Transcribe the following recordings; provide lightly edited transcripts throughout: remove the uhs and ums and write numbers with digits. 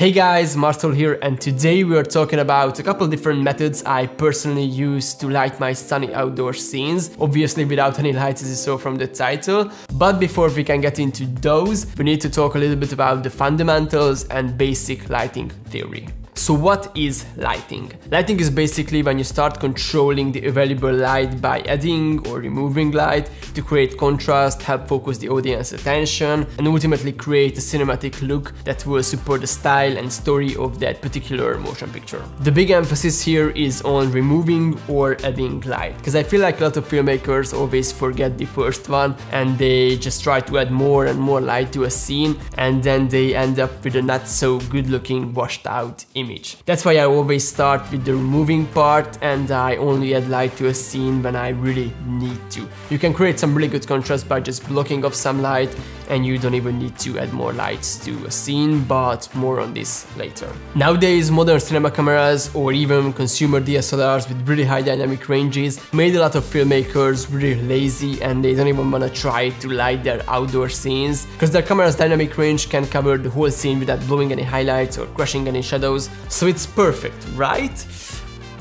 Hey guys, Marcel here, and today we are talking about a couple different methods I personally use to light my sunny outdoor scenes, obviously without any lights as you saw from the title. But before we can get into those, we need to talk a little bit about the fundamentals and basic lighting theory. So what is lighting? Lighting is basically when you start controlling the available light by adding or removing light to create contrast, help focus the audience's attention, and ultimately create a cinematic look that will support the style and story of that particular motion picture. The big emphasis here is on removing or adding light, because I feel like a lot of filmmakers always forget the first one and they just try to add more and more light to a scene, and then they end up with a not so good looking washed out image. That's why I always start with the removing part, and I only add light to a scene when I really need to. You can create some really good contrast by just blocking off some light, and you don't even need to add more lights to a scene, but more on this later. Nowadays, modern cinema cameras or even consumer DSLRs with really high dynamic ranges made a lot of filmmakers really lazy, and they don't even want to try to light their outdoor scenes because their camera's dynamic range can cover the whole scene without blowing any highlights or crushing any shadows. So it's perfect, right?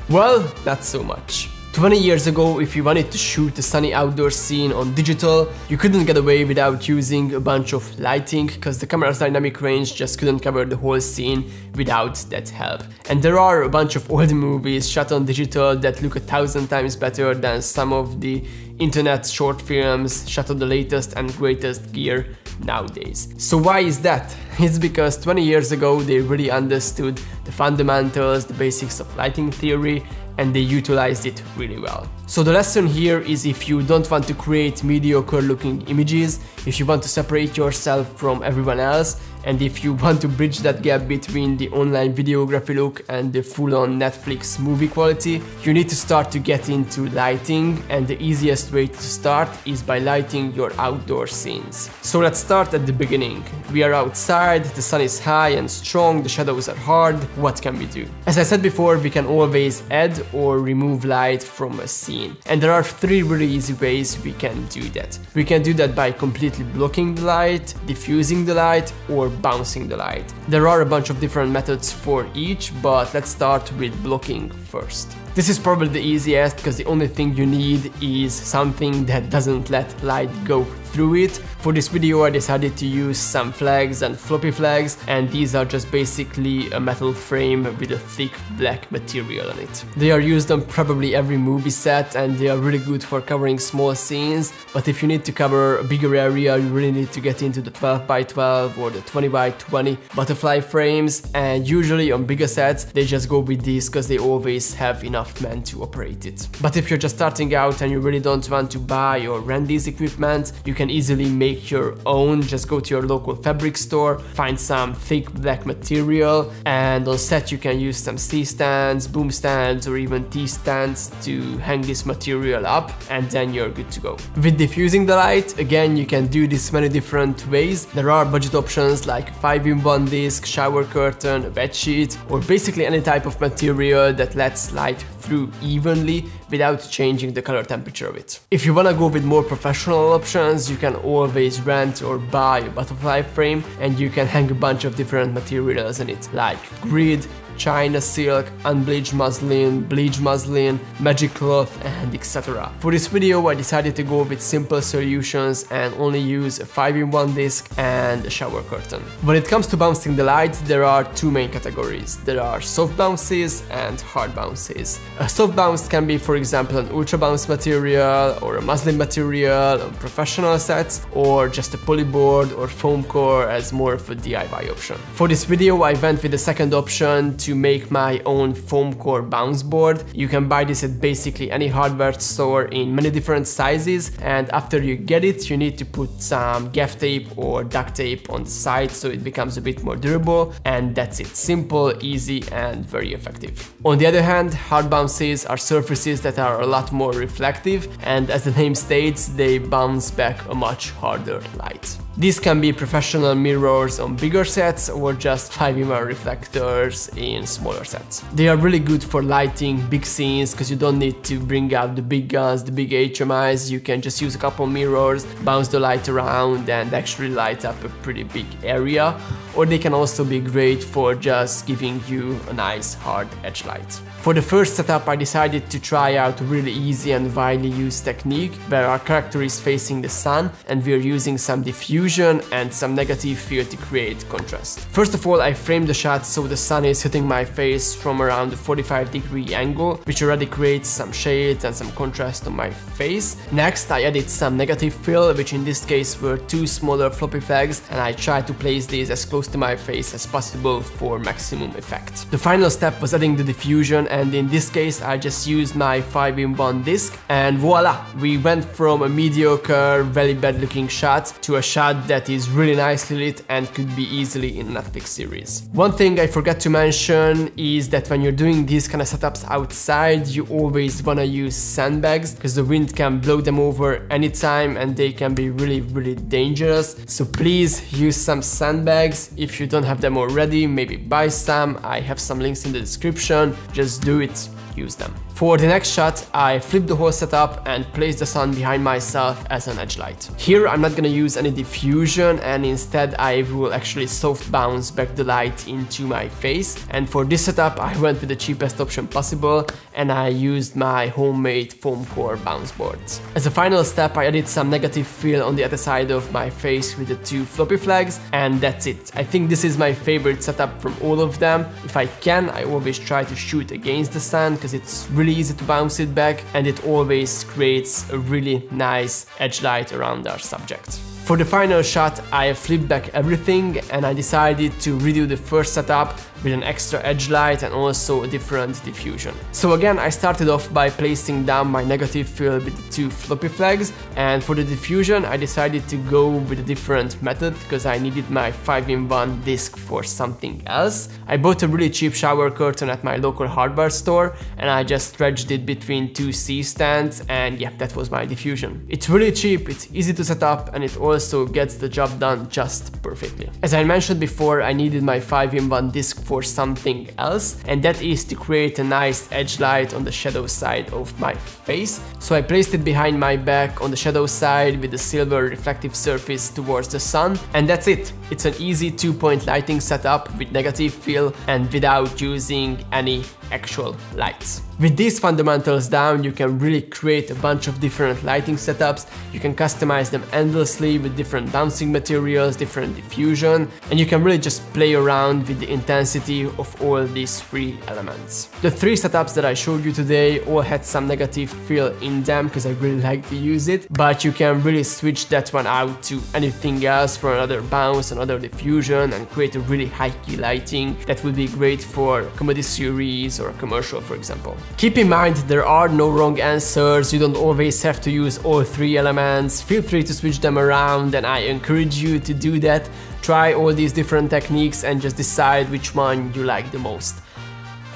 Well, not so much. 20 years ago, if you wanted to shoot a sunny outdoor scene on digital, you couldn't get away without using a bunch of lighting because the camera's dynamic range just couldn't cover the whole scene without that help. And there are a bunch of old movies shot on digital that look 1,000 times better than some of the internet short films shot on the latest and greatest gear nowadays. So why is that? It's because 20 years ago they really understood the fundamentals, the basics of lighting theory, and they utilized it really well. So the lesson here is, if you don't want to create mediocre looking images, if you want to separate yourself from everyone else, and if you want to bridge that gap between the online videography look and the full-on Netflix movie quality, you need to start to get into lighting, and the easiest way to start is by lighting your outdoor scenes. So let's start at the beginning. We are outside, the sun is high and strong, the shadows are hard. What can we do? As I said before, we can always add or remove light from a scene. And there are three really easy ways we can do that. We can do that by completely blocking the light, diffusing the light, or bouncing the light. There are a bunch of different methods for each, but let's start with blocking first. This is probably the easiest because the only thing you need is something that doesn't let light go through it. For this video I decided to use some flags and floppy flags, and these are just basically a metal frame with a thick black material on it. They are used on probably every movie set, and they are really good for covering small scenes, but if you need to cover a bigger area, you really need to get into the 12x12 or the 20x20 butterfly frames, and usually on bigger sets they just go with these because they always have enough men to operate it. But if you're just starting out and you really don't want to buy or rent these equipment, you can easily make your own. Just go to your local fabric store, find some thick black material, and on set you can use some C-stands, boom stands, or even T-stands to hang this material up, and then you're good to go. With diffusing the light, again, you can do this many different ways. There are budget options like 5-in-1 disc, shower curtain, a bed sheet, or basically any type of material that lets light through evenly without changing the color temperature of it. If you wanna go with more professional options, you can always rent or buy a butterfly frame, and you can hang a bunch of different materials in it, like grid, China silk, unbleached muslin, bleached muslin, magic cloth, and etc. For this video I decided to go with simple solutions and only use a 5-in-1 disc and a shower curtain. When it comes to bouncing the light, there are two main categories. There are soft bounces and hard bounces. A soft bounce can be, for example, an ultra bounce material or a muslin material on professional sets, or just a polyboard or foam core as more of a DIY option. For this video I went with the second option to make my own foam core bounce board. You can buy this at basically any hardware store in many different sizes, and after you get it you need to put some gaff tape or duct tape on the side so it becomes a bit more durable, and that's it. Simple, easy, and very effective. On the other hand, hard bounces are surfaces that are a lot more reflective, and as the name states, they bounce back a much harder light. These can be professional mirrors on bigger sets or just 5-in-1 reflectors in smaller sets. They are really good for lighting big scenes because you don't need to bring out the big guns, the big HMIs. You can just use a couple mirrors, bounce the light around and actually light up a pretty big area. Or they can also be great for just giving you a nice hard edge light. For the first setup, I decided to try out a really easy and widely used technique where our character is facing the sun and we're using some diffusion and some negative field to create contrast. First of all, I framed the shot so the sun is hitting my face from around a 45-degree angle, which already creates some shades and some contrast on my face. Next, I added some negative fill, which in this case were 2 smaller floppy flags, and I tried to place these as close to my face as possible for maximum effect. The final step was adding the diffusion, and in this case I just used my 5-in-1 disc, and voila! We went from a mediocre, very bad looking shot to a shot that is really nicely lit and could be easily in a Netflix series. One thing I forgot to mention is that when you're doing these kind of setups outside, you always wanna use sandbags because the wind can blow them over anytime and they can be really dangerous. So please use some sandbags. If you don't have them already, maybe buy some. I have some links in the description. Just do it, use them. For the next shot, I flipped the whole setup and placed the sun behind myself as an edge light. Here I'm not gonna use any diffusion, and instead I will actually soft bounce back the light into my face. And for this setup I went with the cheapest option possible and I used my homemade foam core bounce boards. As a final step, I added some negative fill on the other side of my face with the 2 floppy flags, and that's it. I think this is my favorite setup from all of them. If I can, I always try to shoot against the sun because it's really easy to bounce it back and it always creates a really nice edge light around our subject. For the final shot, I flipped back everything and I decided to redo the first setup with an extra edge light and also a different diffusion. So again, I started off by placing down my negative fill with the 2 floppy flags, and for the diffusion I decided to go with a different method because I needed my 5-in-1 disc for something else. I bought a really cheap shower curtain at my local hardware store and I just stretched it between 2 C-stands, and yeah, that was my diffusion. It's really cheap, it's easy to set up, and it also gets the job done just perfectly. As I mentioned before, I needed my 5-in-1 disc for something else, and that is to create a nice edge light on the shadow side of my face. So I placed it behind my back on the shadow side with the silver reflective surface towards the sun, and that's it. It's an easy 2-point lighting setup with negative fill and without using any actual lights. With these fundamentals down, you can really create a bunch of different lighting setups. You can customize them endlessly with different bouncing materials, different diffusion, and you can really just play around with the intensity of all these 3 elements. The 3 setups that I showed you today all had some negative fill in them because I really like to use it, but you can really switch that one out to anything else for another bounce, another diffusion, and create a really high key lighting that would be great for a comedy series or a commercial, for example. Keep in mind, there are no wrong answers. You don't always have to use all 3 elements. Feel free to switch them around and I encourage you to do that. Try all these different techniques and just decide which one you like the most.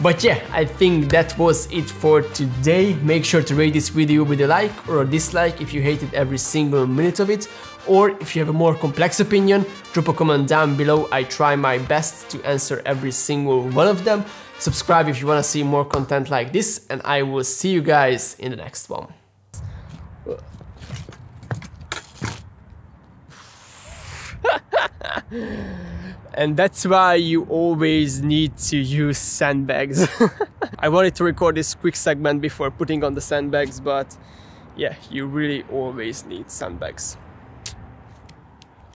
But yeah, I think that was it for today. Make sure to rate this video with a like or a dislike if you hated every single minute of it. Or if you have a more complex opinion, drop a comment down below. I try my best to answer every single one of them. Subscribe if you want to see more content like this, and I will see you guys in the next one. And that's why you always need to use sandbags. I wanted to record this quick segment before putting on the sandbags, but yeah, you really always need sandbags.